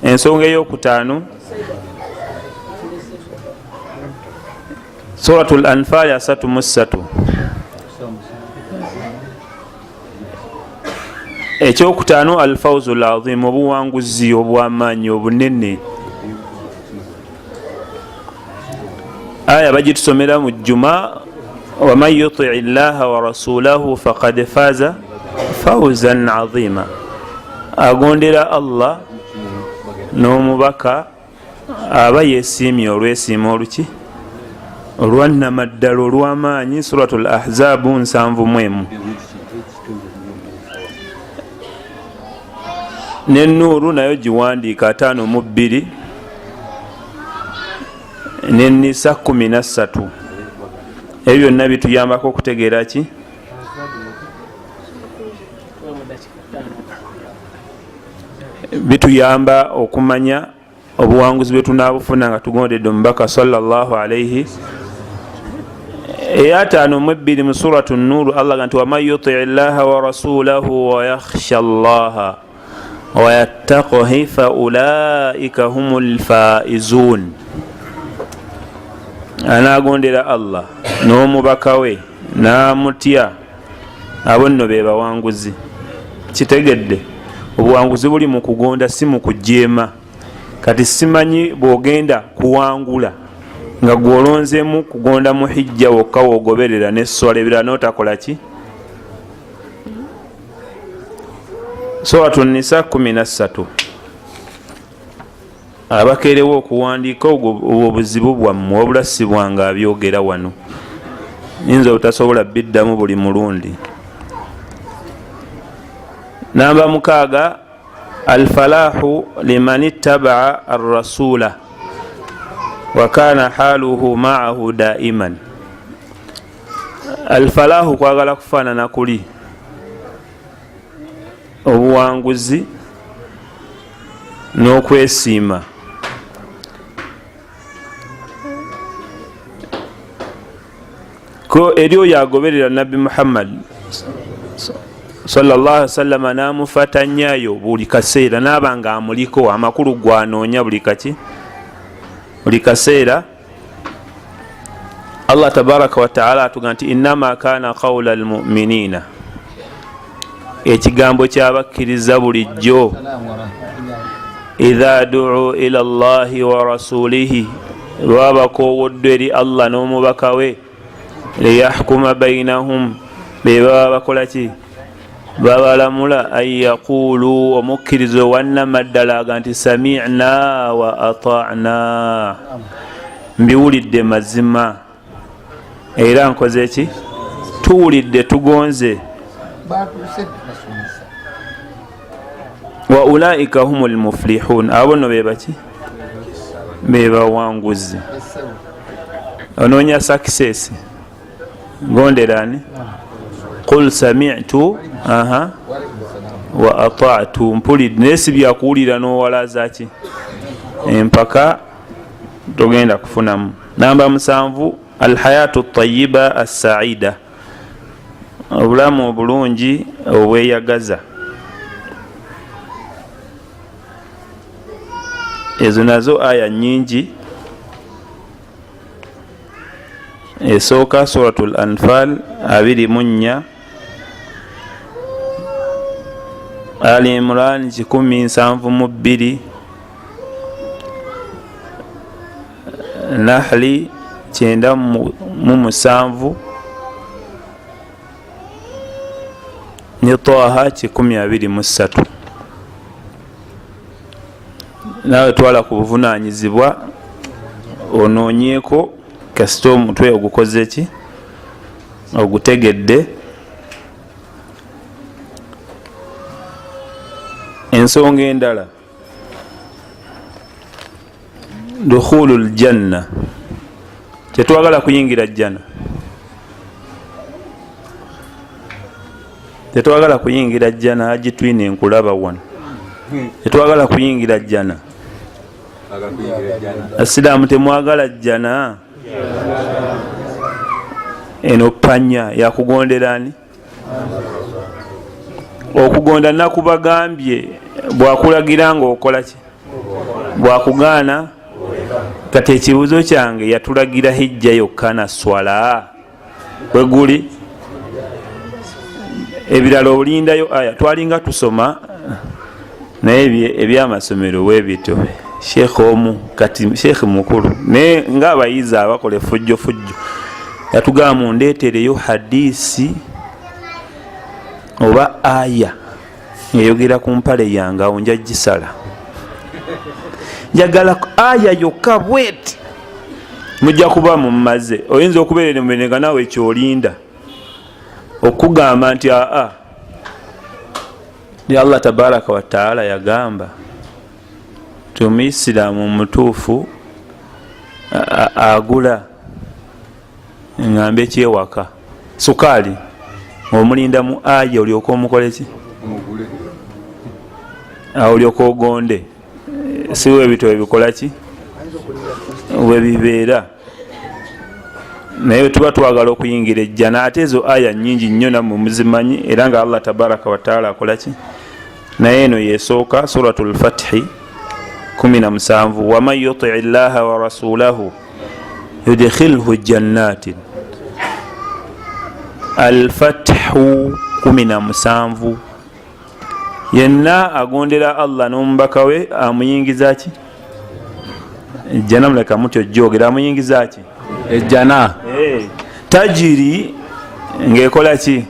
ensonga eyokutaano suratul anfal 33 ekyokutaano alfawzu lazim obuwanguzi obwamaanyi obunene aya bagitusomera mu jjuma waman yutii llaha wa rasulahu faqad faza fawzan azima agondera allah n'omubaka aba yesiimye olwesiima oluki olwannamaddala olw'amaanyi suratul ahzabu 71 n'ennuuru nayo giwandiika 52 n'ennisa 13 ebyo byonna bituyambako okutegeera ki bituyamba okumanya obuwanguzi bwe tunaabufuna nga tugondedde omubaka sallallahu alaihi. eyataano mu 2 mu suratu nuuru allah ga nti waman yutii llaha wa rasulahu wa yakhsha llaha wa yattaqihi fa ulaika humul faizun. anagondera allah n'omubaka we n'amutya abo nno be bawanguzi. kitegedde obuwanguzi buli mu kugonda si mu kujeema. kati simanyi bwogenda kuwangula nga gwolonzemu kugonda mu hijja wokka wogoberera n'esswala ebirala n'otakola ki. suratu nisa 13 abakerewo okuwandiika obwo buzibu bwammwe wabula si bwange abyogera wano, yinza obutasobola biddamu buli mulundi. namba 6 alfalahu liman ittabaa arrasula wa kana haluhu maahu daiman. alfalahu kwagala kufaanana kuli obuwanguzi n'okwesiima. ko eri oyo agoberera nabbi muhammad sallallahu alaihi wasallam n'amufatanyayo buli kaseera n'abanga amuliko amakulu gwanoonya buli kaki buli kaseera. allah tabaraka wataala atuga nti innama kana qawla almuminina, ekigambo kyabakkiriza bulijjo idha duu ila llahi wa rasulihi, lwabakowodde eri allah n'omubaka we liyahkuma bainahum, bebaba bakolaki babalamula an yaqulu, omukkirizo wannamaddala aga nti sami'na wa ata'na, mbiwulidde mazima era nkoze ki tuwulidde tugonze. wa ulaika humul muflihun, abo no bebaki bebawanguzi. onoonya success gonderani qul sami'tu wa ata'tu, mpulidde nesi byakuwulira n'owalaza ki empaka togenda kufunamu. namba 7 alhayatu tayiba assaida, obulamu obulungi obweyagaza. ezo nazo aya nyingi. esooka suratul anfal 24, ali imran 172, nahli 97 ne taha 123. naawe twala ku buvunanyizibwa onoonyeko kasita omutwe ogukoze ki ogutegedde. ensonga endala dukhulu ljanna, tetwagala kuyingira jjana, tetwagala kuyingira jjana. agitwine enkulaba wano, tetwagala kuyingira jjana. asiraamu temwagala jjana. eno panya yakugonderani okugonda nakubagambye bwakulagira nga okola ki bwakugaana kati ekibuuzo kyange yatulagira hijja yokka na swala weguli ebirala olindayo aya twalinga tusoma naye ebyamasomero webito sheekh omu kati sheekh mukulu naye ngaabayizi abakola efujjo yatugamba mundeetereyo hadisi oba aya ngeyogera ku mpale yange awo nja gisala njagala aya yokka bweti mujja kuba mumaze oyinza okubeerera mubenega naawe ekyolinda okugamba nti aa ya Allah tabaraka wa taala yagamba ti omuisiraamu mutuufu agula ngambe ekyewaka sukaali omulinda mu aya olyoka omukoleki olyoka ogonde si webito webikolaki webibeera naye tuba twagala okuyingira ejjana ate ezo aya nyingi nnyo nammwe muzimanyi era nga Allah tabaraka wa taala akolaki naye eno yesooka suratul fathi 17 waman yuti llaha wa rasulahu yudkhilhu jannatin alfathu 17 yenna agondera Allah n'omubaka we amuyingiza ki ejjana muleka muti ojjogera amuyingiza ki ejjana tajiri ng'ekola ki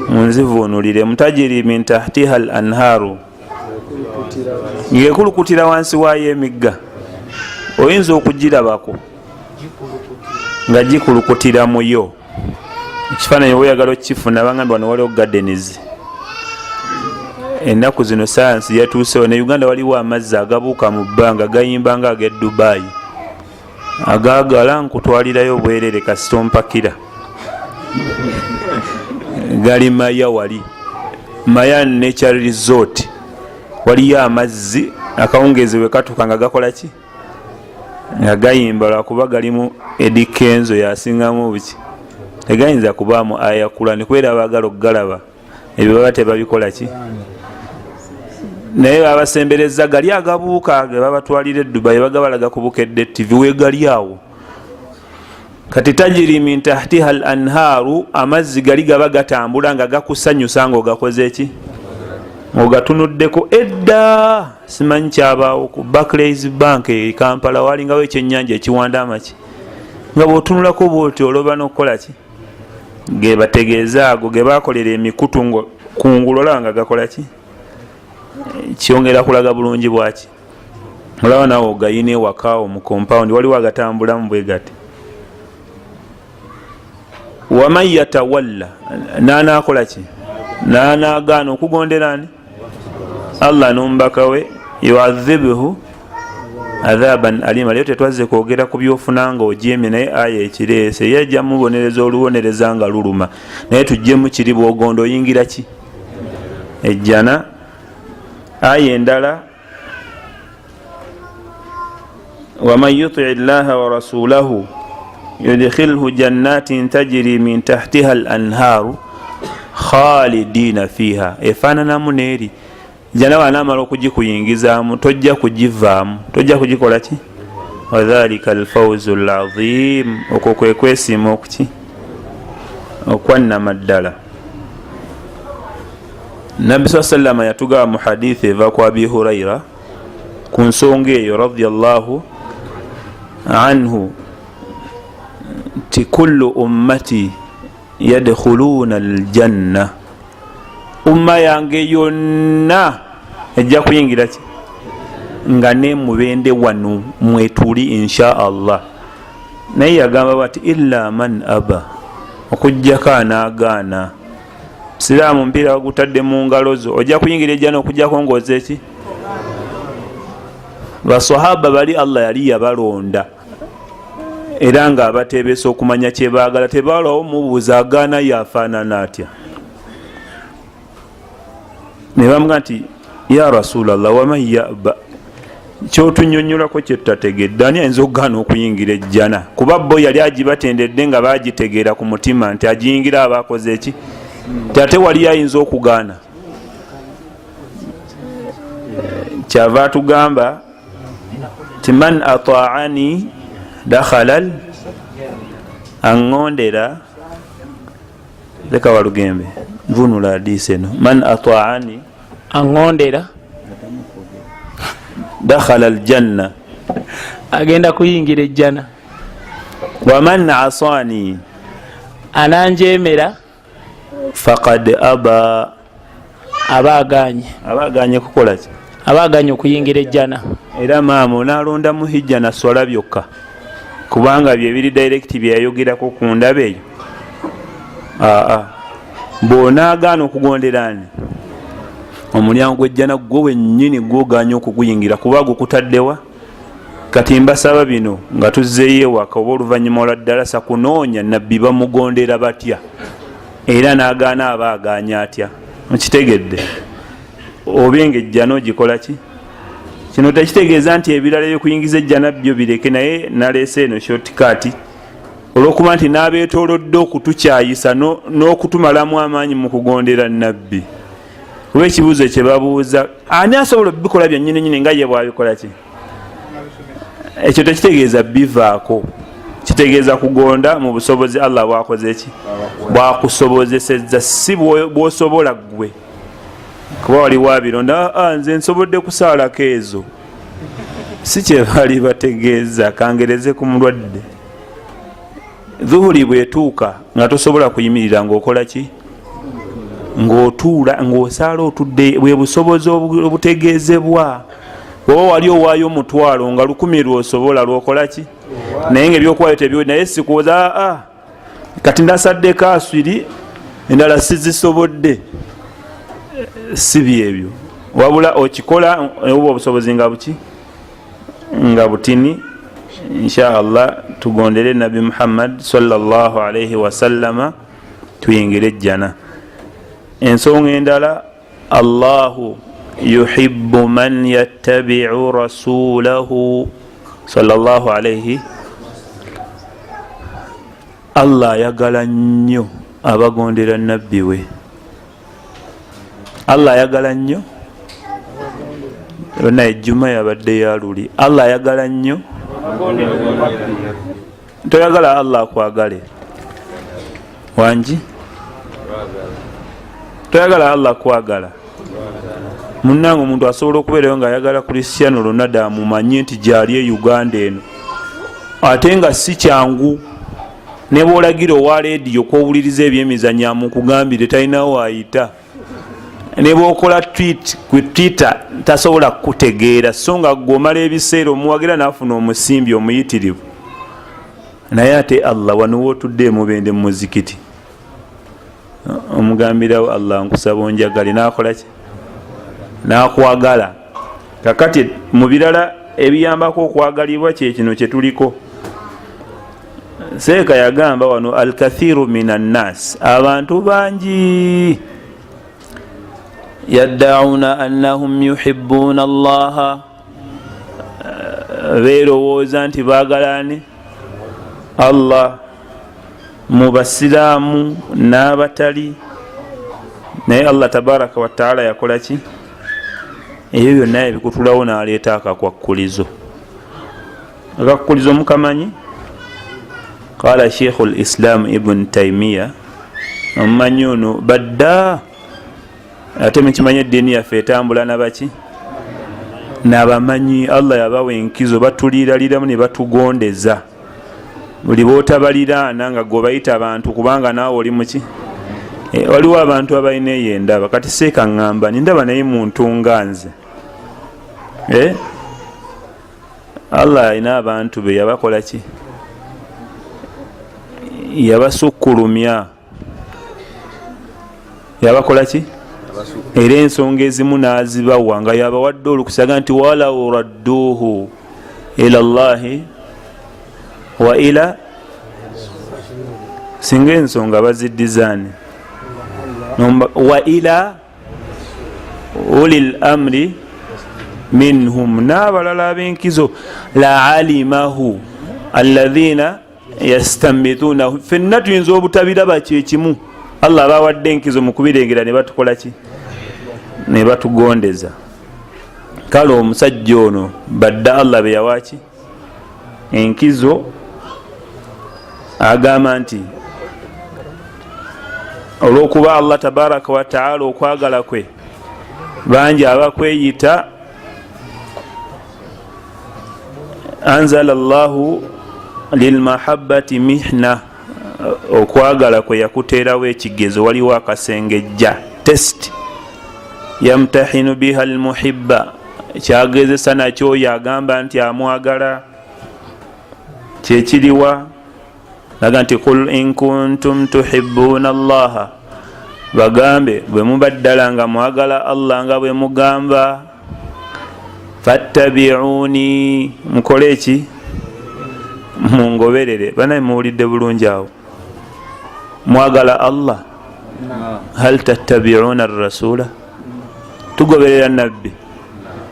munzivuunulire mutajiri min tahtiha al anharu ng'ekulukutira wansi waayo emigga oyinza okugirabako nga gikulukutira muyo ekifaananyi weyagala okifuna bagamba wano waliwo gardens ennaku zino sayansi yatuusewo ne Uganda waliwo amazzi agabuuka mu bbanga gayimba nga ag'e Dubai agagala nkutwalirayo bwerere kasitompakira gali maya wali maya nature resort waliyo amazzi akawungezi wekatuka nga gakola ki nga gayimba lwakuba galimu edikenzo yasingamu buki tegayinza kubaamu aya Kurani kubera abagala okugalaba ebyo baba tebabikola ki naye babasembereza gali agabuuka ge babatwalira Dubai bagabalaga ku Bukedde TV wegali awo kati tajiri min tahtiha al anharu amazzi gali gaba gatambula nga gakusanyusa nga ogakoze ki ogatunuddeko edda simanyi kyabaawo ku Barclays Bank e Kampala walingawo ekyennyanja ekiwanda amaki nga bw'otunulako bw'oti oloba n'okukola ki ge bategeeza ago ge bakolera emikutu kungulola nga gakola ki kyongera kulaga bulungi bwaki olaba nawe ogayina ewaka mu compound waliwo agatambulamu bwe gati waman yatawalla naanakola ki naanaagaana okugonderani Allah n'omubaka we yuadhibuhu adhaban alima leo tetwazze kwogera ku byofuna nga ojeemye naye aya ekireese yajja mubonereza olubonereza nga luluma naye tujjemu kiri bwogondo oyingira ki ejjana aya endala waman yuti llaha wa rasulahu yudkhilhu jannatin tajri min tahtiha al anharu khalidina fiha efaananamu neeri jana wanaamala okugikuyingizaamu tojja kugivaamu tojja kugikola ki wadhalika alfawzu alazim okwo kwe kwesiima okuki okwannama ddala Nabbi sallama yatugaba mu hadithi eva ku Abi Huraira ku nsonga eyo radiyallahu anhu ti kullu ummati yadkhuluna aljanna umma yange yonna ejja kuyingira ki nga ne mubende wano mwetuli insha Allah naye yagamba bati illa man aba okujjako anaagaana siraamu mpira wagutadde mu ngalo zo ojja kuyingira ejjana okujjako ng'oze ki basahaba bali Allah yali yabalonda era nga abateebesa okumanya kye baagala tebalawo mubuuza agaana yafaanana atya ne bamuga nti ya rasulallah waman yaba kyotunyonyolako kyetutategedde ani ayinza okugaana okuyingira ejjana kuba bo yali agibatendedde nga bagitegeera ku mutima nti agiyingira abakoze eki ti ate wali ayinza okugaana kyava tugamba ti man ataani dakhala aŋŋondera leka walugembe nvunula hadisi eno man ataani aŋŋondera dakhala aljanna agenda kuyingira ejjana waman asaani ananjemera faqad aba abaganye kukolaki abaganye okuyingira ejjana era maama onalonda mu hijja na swala byokka kubanga byebiri direct byayogerako ku ndaba eyo bw'onaagaana okugonderani omulyango gw'ejjana gwe wennyini gwoganye okuguyingira kuba gukutaddewa kati mbasaba bino nga tuzzeeyo ewaka oba oluvannyuma olwa ddalasa kunoonya nabbi bamugondera batya era n'agaana aba aganya atya mukitegedde obenga ejjana ogikola ki kino tekitegeeza nti ebirala ebyokuyingiza ejjana byo bireke naye naleese eno shortcut olwokuba nti n'abeetoolodde okutukyayisa n'okutumalamu amaanyi mu kugondera nabbi kuba ekibuuzo kye babuuza ani asobola obikola byannyini nga ye bwabikola ki ekyo tekitegeeza bivaako kitegeeza kugonda mu busobozi Allah bwakoze ki bwakusobozesezza si bwosobola gwe kuba waliwo abironda nze nsobodde kusaalako ezo si kyebali bategeeza kangereze ku mulwadde dhuhuri bwetuuka nga tosobola kuyimirira ng'okola ki ng'otuula ng'osaala otudde bwe busobozi obutegeezebwa oba wali owaayo omutwalo nga 1,000 lwosobola lwokola ki naye nga ebyokuwayo tebyo naye sikuoza kati ndasaddeko aswiri endala sizisobodde si byebyo wabula okikola oba obusobozi nga buki nga butini inshallah tugondere nabi Muhammad sallallahu alaihi wasallama tuyingire ejjana ensonga endala Allahu yuhibbu man yattabi'u rasulahu sallallahu alaihi Allah ayagala nnyo abagondera nabbi we Allah ayagala nnyo yonna ejjuma yabadde yaluli Allah ayagala nnyo toyagala Allah akwagale wangi toyagala Allah akwagala munnange omuntu asobola okubeerayo ng'ayagala Cristiano Ronaldo amumanyi nti gyali e Uganda eno ate nga si kyangu ne bw'olagira owa leediyo kwowuliriza ebyemizannyo amukugambire talinawo ayita ne bw'okola tweet ku Twitter tasobola kukutegeera so nga gw'omala ebiseera omuwagira n'afuna omusimbi omuyitirivu naye ate Allah wano wootudde emubende mu muzikiti omugambirawo Allah nkusaba onjagale n'akola ki n'akwagala kakati mu birala ebiyambako okwagalibwa kyekino kyetuliko Seeka yagamba wano al-kathiru minan nas abantu bangi yaddauna annahum yuhibbuna Allah beerowooza nti baagalane Allah mu basiraamu n'abatali naye Allah tabaraka wa taala yakola ki ebyo byonna ebikutulawo n'aleeta akakwakulizo mukamanyi qala sheikhul islam ibn Taymiyyah omumanyi ono badda ate mukimanyi eddiini yaffe etambula nabaki n'abamanyi Allah yabawa enkizo batuliiraliramu ne batugondeza buli bootabaliraana nga gwe bayita abantu kubanga naawe oli muki waliwo abantu abalina eyo endaba kati seeka ŋŋamba nindaba naye muntu nga nze Allah alina abantu be yabakola ki yabasukkulumya yabakola ki era ensonga ezimu n'azibawa nga yabawadde olukusaga nti walaw radduhu ila Allahi wa ila singa ensonga baziddizaani wa ila ulil amri minhum n'abalala ab'enkizo la alimahu alladhina yastambitunahu fenna tuyinza obutabiraba kyekimu Allah bawadde enkizo mu kubirengera ne batukola ki ne batugondeza kale omusajja ono badde Allah be yawaki enkizo agamba nti olwokuba Allah tabaraka wa taala okwagala kwe bangi abakweyita anzala Allahu lilmahabbati mihna, okwagala kwe yakuteerawo ekigezo, waliwo akasengejja test yamtahinu biha almuhibba, kyagezesa nakyo oyo agamba nti amwagala kyekiriwa laga nti qul in kuntum tuhibbuna allaha, bagambe bwe mubaddala nga mwagala Allah nga bwe mugamba fattabi'uni, mukole eki mungoberere. Banaye muwulidde bulungi awo, mwagala Allah hal tattabi'una ar-rasula, tugoberera nabbi.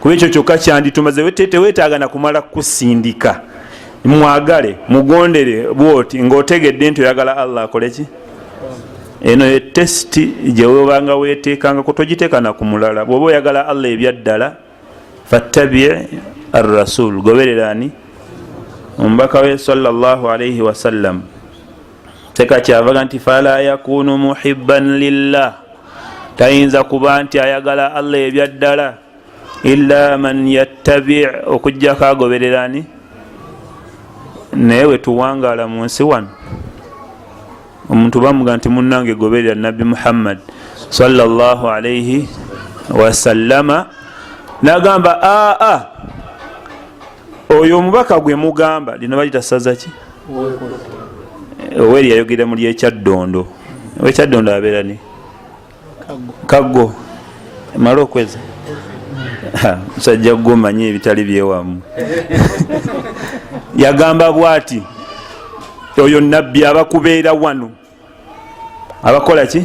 Kuba ekyo kyokka kyanditumaze, teweetaaga na kumala kusindika, mwagale mugondere bwoti ng'otegedde nti oyagala Allah akole ki. Eno ye testi gye webanga weeteekanga kutogiteeka na ku mulala. Bw'oba oyagala Allah ebyaddala fattabi' ar-rasul, goberera ani omubaka we sallallahu alayhi wasallam. Teka kyavaga nti fala yakunu muhibban lillah, tayinza kuba nti ayagala Allah ebyaddala illa man yattabi', okujjako agoberera ani. Naye we tuwangala mu nsi wano omuntu bamuga nti munnange goberera Nabbi Muhammad sallallahu alayhi wasallama, nagamba oyo omubaka gwe mugamba, lino balita saza ki oweri yayogera muli ekyaddondo. Ekyaddondo abeera ni Kaggo mala okweza musajja gwo manyi ebitali byewamu yagamba bwati oyo nabbi abakubeera wano, abakola ki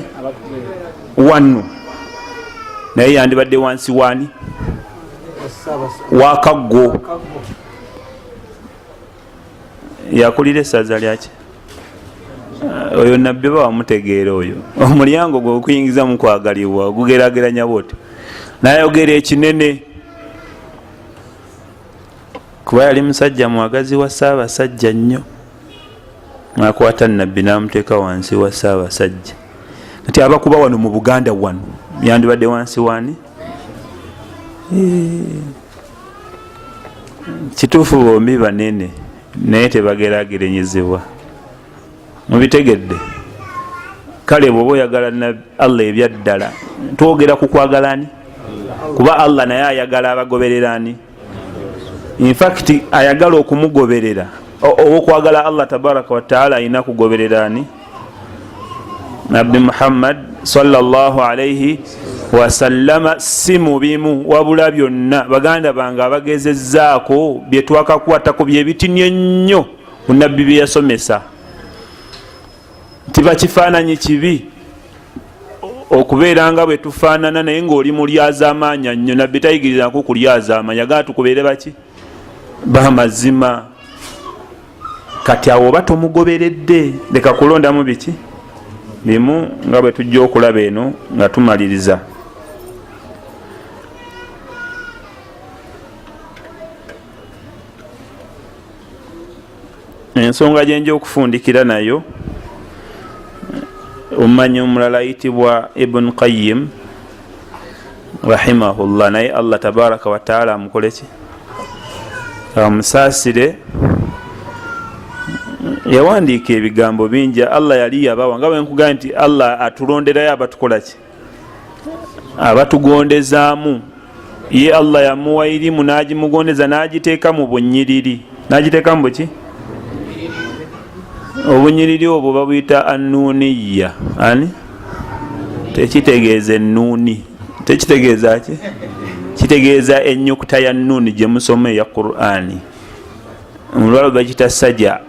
wano, naye yandibadde wansi wani wakaggo, yakulira essaza lyaki. Oyo nabbi bawamutegeera oyo, omulyango gwe okuyingiza mu kwagalibwa ogugerageranya bwoti, nayogera ekinene kuba yali musajja mwagazi wa Ssaabasajja nnyo, nakwata nabbi namuteeka wansi wa Ssaabasajja. Kati abakuba wano mu Buganda wano yandibadde wansi wani. Kituufu bombi banene naye tebagerageranyizibwa, mubitegedde. Kale bw'oba oyagala Allah ebyaddala twogera ku kwagala ani, kuba Allah naye ayagala abagoberera ani. In fact ayagala okumugoberera, okwagala Allah tabaraka wa taala ayina kugoberera ani, Nabbi Muhammad sallallahu alayhi wasallama. Si mubimu wabula byonna baganda bange abagezezzaako bye twakakwatako bye bitinye nnyo ku nabbi bye yasomesa, tiba kifaananyi kibi okubeera nga bwe tufaanana naye ng'oli mulyazaamaanya nnyo. Nabbi tayigirizako kulyazaama, yagala tukubeere baki bamazima. Kati awo oba tomugoberedde, leka kulondamu biki bimu nga bwe tujja okulaba eno nga tumaliriza. Ensonga gye nja okufundikira nayo, omumanyi omulala ayitibwa Ibn Qayyim rahimahullah, naye Allah tabaraka wa taala amukole ki amusaasire. Yawandiika ebigambo bingi, Allah yali yabawa nga bwe nkugamba nti Allah atulonderayo abatukola ki abatugondezaamu. Ye Allah yamuwa irimu n'agimugondeza n'agiteeka mu bunyiriri, n'agiteeka mu buki obunyiriri obwo babuyita annuniya. Ani tekitegeeza ennuuni, tekitegeeza ki, kitegeeza ennyukuta ya nnuuni gye musoma eya Qur'ani. Omulwalo bakita sajja,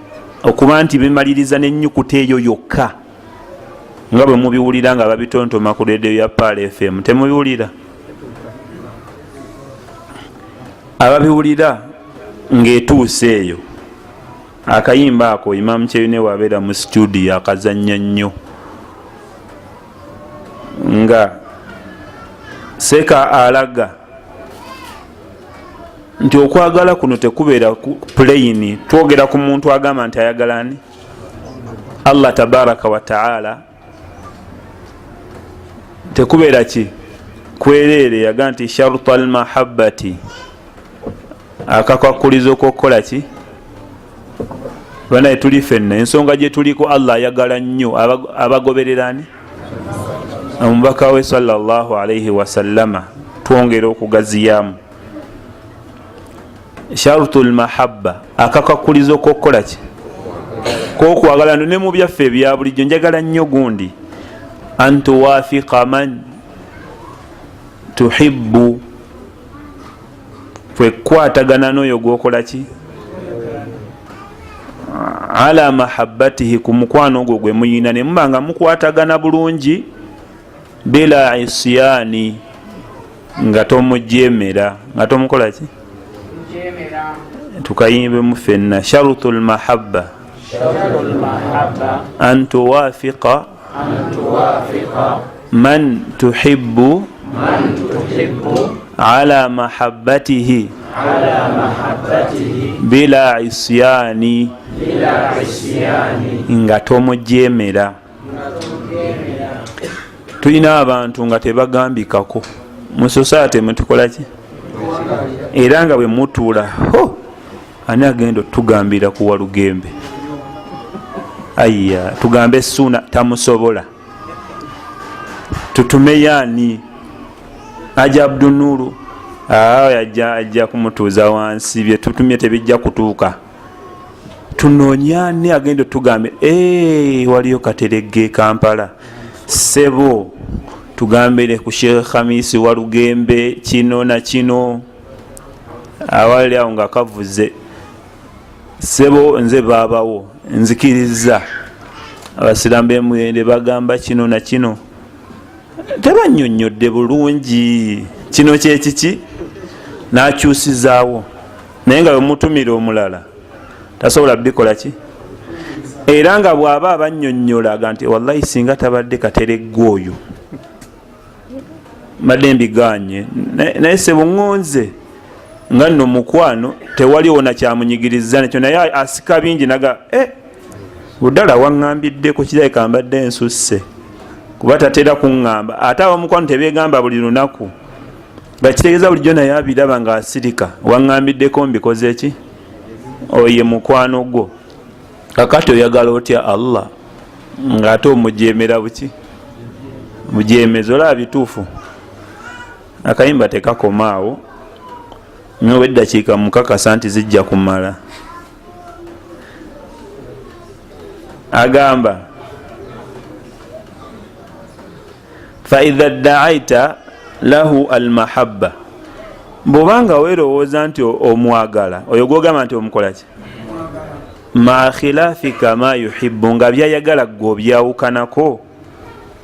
okuba nti bimaliriza n'ennyukuta eyo yokka, nga bwe mubiwulira nga babitontoma ku radio ya Pal FM. Temubiwulira? Ababiwulira ng'etuuse eyo, akayimba ako Imam Kyeyune wabeera mu studio akazanya nnyo, nga seka alaga nti okwagala kuno tekubeera plain twogera ku muntu agamba nti ayagala ani Allah tabaraka wa taala tekubeera ki kwerere yaga nti sharuta almahabbati akakwakuliza okukola ki banaye tuli fenna ensonga gye tuliko Allah ayagala nnyo abagoberera ani omubaka we sallallahu alaihi wasallama twongera okugaziyamu sharutu almahabba akakwakuliza okukola ki kokwagala ne mu byaffe ebya bulijjo njagala nnyo gundi antuwafiqa man tuhibbu kwekwatagana n'oyo gwokola ki ala mahabbatihi ku mukwano ogwo gwe muyina ne muba nga mukwatagana bulungi bila isyani nga tomujemera nga tomukola ki tukayimbe mu fenna sharutu almahabba an tuwafiqa man tuhibbu ala mahabbatihi bila isyani nga tomujemera. Tulina abantu nga tebagambikako mu society mutukola ki era nga bwe mutuula ani agenda tugambira ku Walugembe ayya tugambe Suna tamusobola tutume yani aja Abdunuru ajja kumutuuza wansi bye tutumye tebijja kutuuka tunonyani agenda tugambe waliyo Katerege Kampala sebo tugambire ku Sheikh Khamisi Walugembe kino na kino awali awo nga kavuze sebo nze babawo nzikiriza abasiramu b'emuyende bagamba kino na kino tebanyonyodde bulungi kino kyekiki nakyusizaawo naye nga bwemutumira omulala tasobola bikola ki era nga bw'aba abanyonyolaga nti wallahi singa tabadde Katerege oyo madde mbiganye naye sebo ngonze nga nno mukwano tewaliwo na kyamunyigiriza nekyo naye asika bingi naga buddala waŋŋambiddeko kirabika mbadde ensusse kuba tatera kuŋŋamba ate abamukwano tebegamba buli lunaku bakitegeeza bulijjo naye abiraba nga asirika waŋŋambiddeko mbikoze ki oye mukwano gwo kakati oyagala otya Allah ng'ate omujemera buki mujemeza olaba bituufu akayimba tekakomaawo nyowe eddakiika mukakasa nti zijja kumala agamba faidha daaita lahu almahabba bwobanga weerowooza nti omwagala oyo gwogamba nti omukola ki ma khilafika ma yuhibbu nga byayagala gwe obyawukanako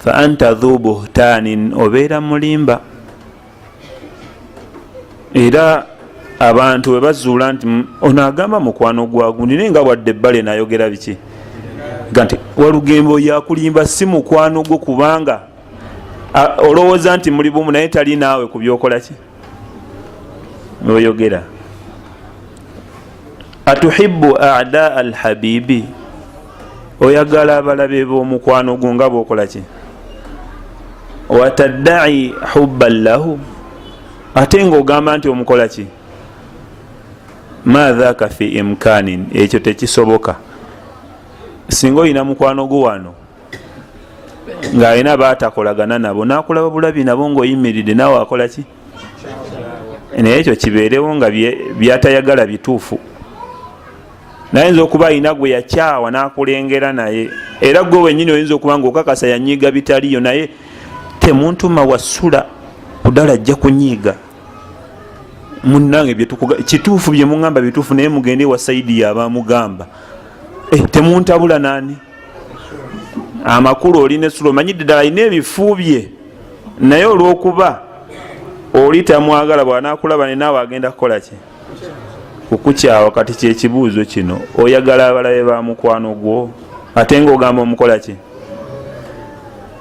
fa anta dhu buhtanin obeera mulimba era abantu webazuula nti ono agamba mukwano gwagundi naye nga wadde ebbale nayogera biki nti Walugembe yakulimba si mukwano gwo kubanga olowooza nti muli bumu naye tali naawe ku byokola ki oyogera atuhibbu a'daa alhabibi oyagala abalabe b'omukwano gwo nga bwokola ki wataddai hubban lahu ate ng'ogamba nti omukola ki ma dhaaka fi imkanin ekyo tekisoboka singa olina mukwano gwo wano ng'alina baatakolagana nabo n'akulaba bulabi nabo ng'oyimiridde naawe akola ki naye ekyo kibeerewo nga byatayagala bituufu nayinza okuba alina gwe yakyawa n'akulengera naye era gwe wennyini oyinza okuba ng'okakasa yanyiiga bitaliyo naye temuntuma wasula kudala ajja kunyiiga munnange kituufu bye muŋŋamba bituufu naye mugende wa Saidi yabamugamba temuntabula nani amakulu oli ne sulo manyidde ddala alina ebifu bye naye olw'okuba oli tamwagala bw'anaakulaba ne naawe agenda kukola ki kukukyawa kati kyekibuuzo kino oyagala abalabe ba mukwano gwo ate ng'ogamba omukola ki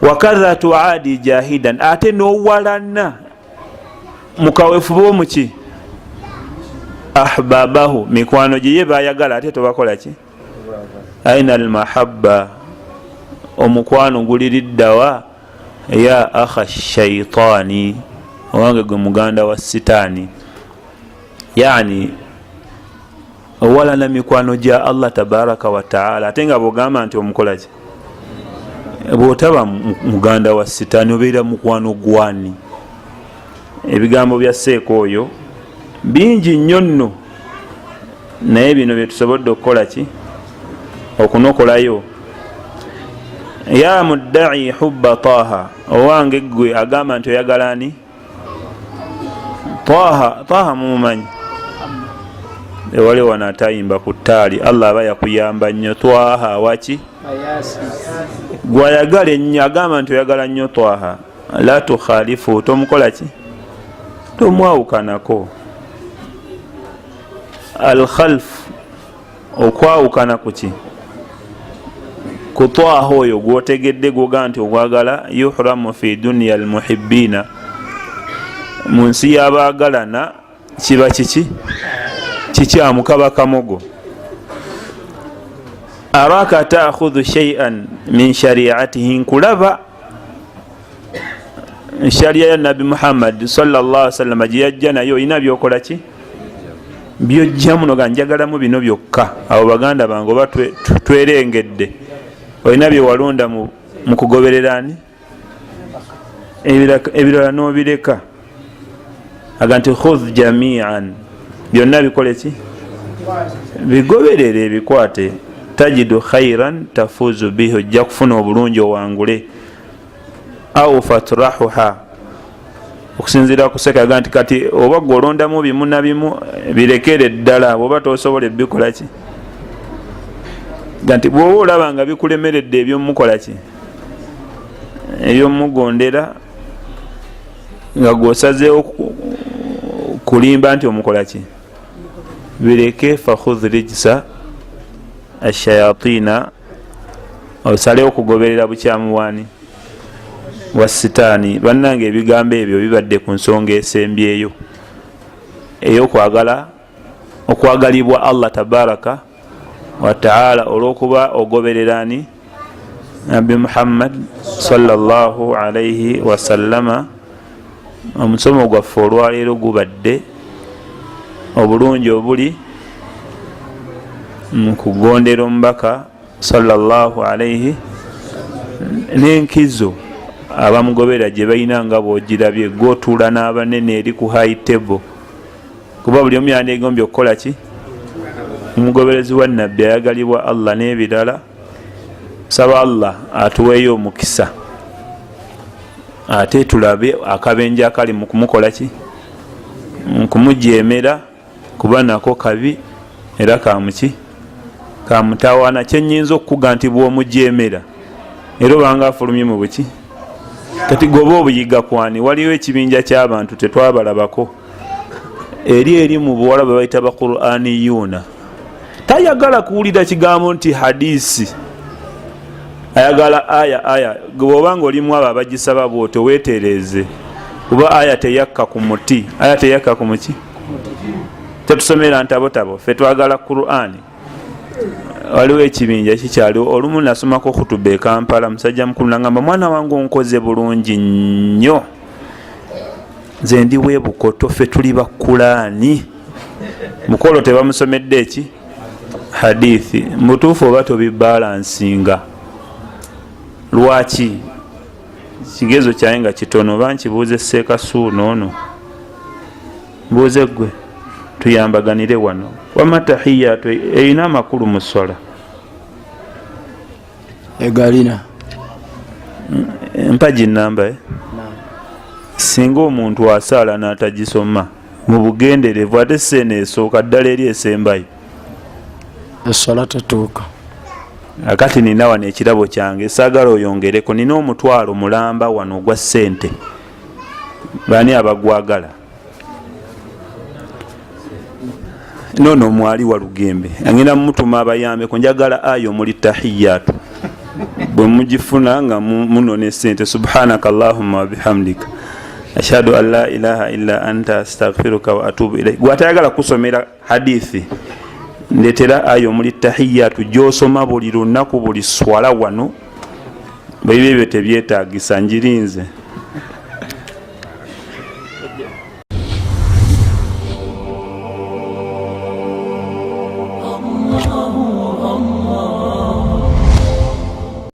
wakadha tuadi jahidan ate n'owalana mukaweefu b'omuki ahbabahu mikwano gye ye bayagala ate tobakola ki aina almahabba omukwano guliriddawa ya akha shaitani owange gwe muganda wa sitaani yani owalana mikwano gya Allah tabaraka wa taala ate nga bwogamba nti omukola ki bwotaba muganda wa sitaani obeera mukwano gwani ebigambo bya seeko oyo bingi nnyo nno naye bino byetusobodde okukola ki okunokolayo ya mudda'i hubba taha owange gwe agamba nti oyagala ani taha mumumanyi ewali wana atayimba ku ttaali Allah aba yakuyamba nnyo twaha waki gwayagala ennyo agamba nti oyagala nnyo twaha la tukhalifu tomukola ki tomwawukanako alkhalf okwawukana kuki ku twaha oyo gwotegedde gwoga nti ogwagala yuhramu fi dunya almuhibbina mu nsi y'abaagalana kiba kiki kikyamukaba kamogo araka taakhudhu shay'an min shari'atihi nkulaba sharia ya nabi Muhammad sallallahu alaihi wasallam gye yajja nayo olina byokola ki byojja muno ga njagalamu bino byokka abo baganda bange oba twerengedde olina byewalonda mu kugobererani ebirala n'obireka aga nti khudh jami'an byonna bikole ki bigoberere ebikwate tajidu khairan tafuzu bihi ojja kufuna obulungi owangule au fatrahuha okusinzira kuseka aga nti kati oba gwolondamu bimu na bimu birekere ddala oba tosobola ebikola ki ga nti bwoba olaba nga bikulemeredde ebyomukola ki ebyomugondera nga gwosazeewo kulimba nti omukola ki bireke fakhudh rijsa ashayatina osalewo okugoberera bukyamu wani wa sitaani bannange ebigambo ebyo bibadde ku nsonga esembyeyo okwagalibwa Allah tabaraka wa taala olwokuba ogobererani nabi Muhammad sallallahu alaihi wasallama omusomo gwaffe olwaleero gubadde obulungi obuli mu kugondera omubaka sallallahu alaihi n'enkizo abamugobera gye balina nga bwogirabye gwotuula n'abanene eri ku high table kuba buli omu yandegombye okukola ki omugoberezi wa nabbi ayagalibwa Allah n'ebirala saba Allah atuweeyo omukisa ate tulabe akabenje akali mu kumukola ki nkumujeemera kuba nako kabi era kamuki kamutawaana kyenyinza okuga nti bw'omujeemera era obanga afulumye mu buki kati goba obuyiga kwani waliwo ekibinja ky'abantu tetwabalabako eri mu buwala bwe bayita ba Qur'aniyuna tayagala kuwulira kigambo nti hadisi ayagala aya bw'obanga olimu abo abagisaba bw'oto weetereze kuba aya teyakka ku muti aya teyakka ku muki tetusomera ntabotabo ffe twagala Qur'ani waliwo ekibinja kikyaliwo olumu nasomako khutuba e Kampala musajja mukulu nangamba mwana wange onkoze bulungi nnyo nze ndi weebukoto ffe tuli ba Qur'ani mukolo tebamusomedde eki hadithi mutuufu oba tobibalansinga lwaki kigezo kyaye nga kitono oba nkibuuze Seekasuuno ono mbuuze gwe tuyambaganire wano wamatahiyatu erina amakulu mu swala egalina mpaji namba singa omuntu asaala n'atagisoma mu bugenderevu ate sene esooka ddala eri esembayo eswala tetuuka akati nina wano ekirabo kyange saagala oyongereko nina omutwalo mulamba wano ogwa ssente bani abagwagala nono mwali wa Lugembe angenda mutuma abayambeko njagala ayo muli tahiyatu bwe mugifuna nga munone sente subhanaka allahumma wa bihamdika ashhadu an la ilaha illa anta astaghfiruka wa atubu ilaik. gwatayagala kusomera hadithi ndetera ayo muli tahiyatu gyosoma buli lunaku buli swala wano, bwebyo tebyetagisa njirinze